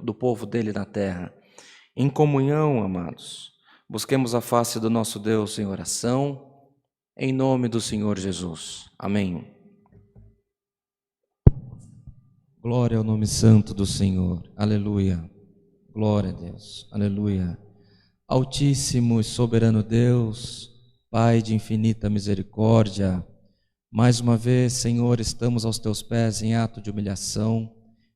do povo dele na terra. Em comunhão, amados, busquemos a face do nosso Deus em oração, em nome do Senhor Jesus. Amém. Glória ao nome santo do Senhor. Aleluia. Glória a Deus. Aleluia. Altíssimo e soberano Deus, Pai de infinita misericórdia, mais uma vez, Senhor, estamos aos teus pés em ato de humilhação,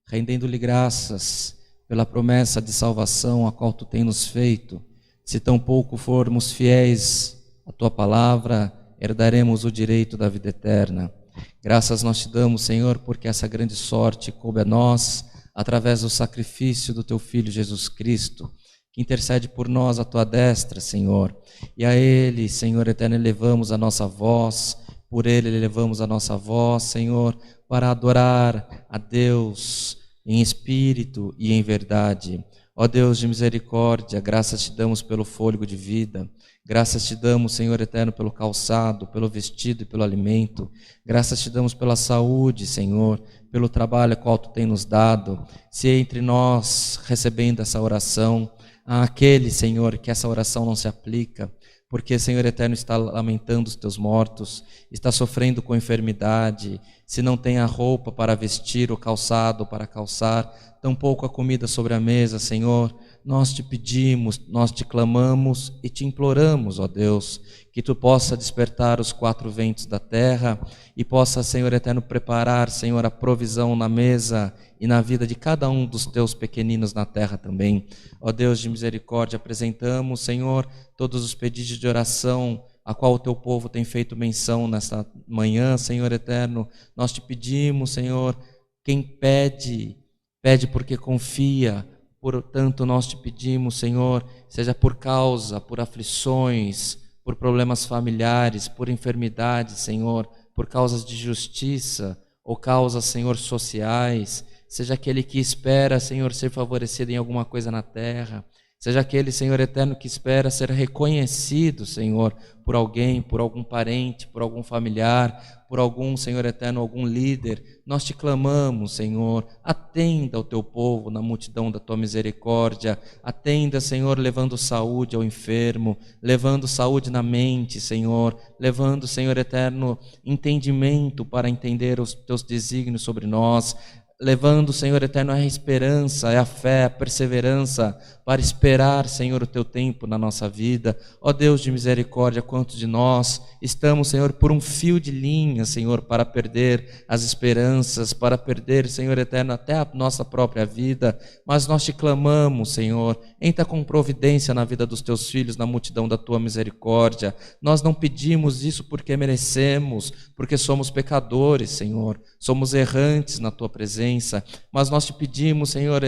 rendendo-lhe graças pela promessa de salvação a qual tu tens nos feito. Se tão pouco formos fiéis à tua palavra, herdaremos o direito da vida eterna. Graças nós te damos, Senhor, porque essa grande sorte coube a nós, através do sacrifício do teu Filho Jesus Cristo, que intercede por nós à tua destra, Senhor. E a Ele, Senhor eterno, elevamos a nossa voz, por Ele elevamos a nossa voz, Senhor, para adorar a Deus em espírito e em verdade. Ó Deus de misericórdia, graças te damos pelo fôlego de vida, graças te damos, Senhor eterno, pelo calçado, pelo vestido e pelo alimento, graças te damos pela saúde, Senhor, pelo trabalho qual tu tens nos dado. Se entre nós, recebendo essa oração, há aquele, Senhor, que essa oração não se aplica, porque, Senhor eterno, está lamentando os teus mortos, está sofrendo com enfermidade, se não tem a roupa para vestir, o calçado para calçar, tampouco a comida sobre a mesa, Senhor, nós te pedimos, nós te clamamos e te imploramos, ó Deus, que tu possa despertar os quatro ventos da terra e possa, Senhor eterno, preparar, Senhor, a provisão na mesa e na vida de cada um dos teus pequeninos na terra também. Ó Deus de misericórdia, apresentamos, Senhor, todos os pedidos de oração a qual o teu povo tem feito menção nesta manhã, Senhor eterno. Nós te pedimos, Senhor, quem pede, pede porque confia. Portanto, nós te pedimos, Senhor, seja por causa, por aflições, por problemas familiares, por enfermidades, Senhor, por causas de justiça ou causas, Senhor, sociais, seja aquele que espera, Senhor, ser favorecido em alguma coisa na terra, seja aquele, Senhor eterno, que espera ser reconhecido, Senhor, por alguém, por algum parente, por algum familiar, por algum, Senhor eterno, algum líder. Nós te clamamos, Senhor, atenda ao teu povo na multidão da tua misericórdia, atenda, Senhor, levando saúde ao enfermo, levando saúde na mente, Senhor, levando, Senhor eterno, entendimento para entender os teus desígnios sobre nós, levando, Senhor eterno, a esperança, a fé, a perseverança para esperar, Senhor, o teu tempo na nossa vida. Ó Deus de misericórdia, quantos de nós estamos, Senhor, por um fio de linha, Senhor, para perder as esperanças, para perder, Senhor eterno, até a nossa própria vida, mas nós te clamamos, Senhor, entra com providência na vida dos teus filhos, na multidão da tua misericórdia. Nós não pedimos isso porque merecemos, porque somos pecadores, Senhor, somos errantes na tua presença, mas nós te pedimos, Senhor,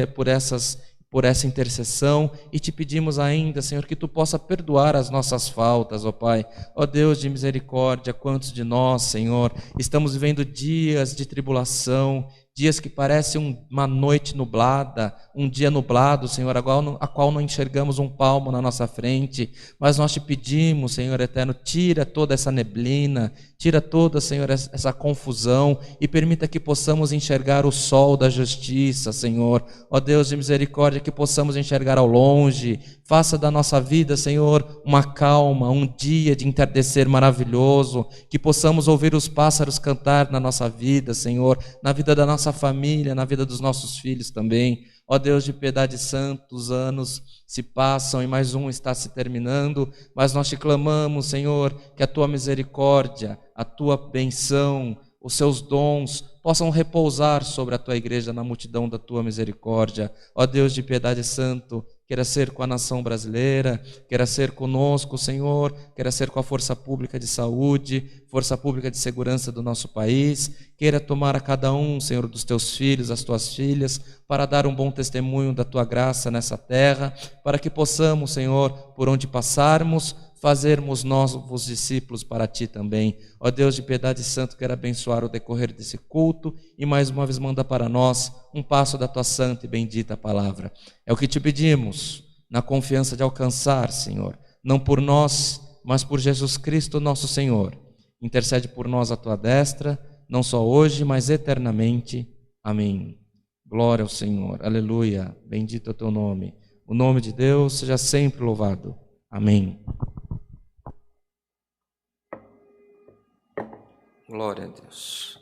por essa intercessão e te pedimos ainda, Senhor, que tu possa perdoar as nossas faltas, ó Pai. Ó Deus de misericórdia, quantos de nós, Senhor, estamos vivendo dias de tribulação, dias que parecem uma noite nublada, um dia nublado, Senhor, a qual não enxergamos um palmo na nossa frente, mas nós te pedimos, Senhor eterno, tira toda essa neblina, tira toda, Senhor, essa confusão e permita que possamos enxergar o sol da justiça, Senhor. Ó Deus de misericórdia, que possamos enxergar ao longe, faça da nossa vida, Senhor, uma calma, um dia de entardecer maravilhoso, que possamos ouvir os pássaros cantar na nossa vida, Senhor, na vida da nossa família, na vida dos nossos filhos também. Ó Deus de piedade santa, os anos se passam e mais um está se terminando, mas nós te clamamos, Senhor, que a tua misericórdia, a tua benção, os seus dons possam repousar sobre a tua igreja na multidão da tua misericórdia. Ó Deus de piedade santo, queira ser com a nação brasileira, queira ser conosco, Senhor, queira ser com a força pública de saúde, força pública de segurança do nosso país, queira tomar a cada um, Senhor, dos teus filhos, as tuas filhas, para dar um bom testemunho da tua graça nessa terra, para que possamos, Senhor, por onde passarmos, fazermos novos discípulos para ti também. Ó Deus de piedade santo, quero abençoar o decorrer desse culto e mais uma vez manda para nós um passo da tua santa e bendita palavra. É o que te pedimos, na confiança de alcançar, Senhor, não por nós, mas por Jesus Cristo nosso Senhor. Intercede por nós à tua destra, não só hoje, mas eternamente. Amém. Glória ao Senhor. Aleluia. Bendito é o teu nome. O nome de Deus seja sempre louvado. Amém. Glória a Deus.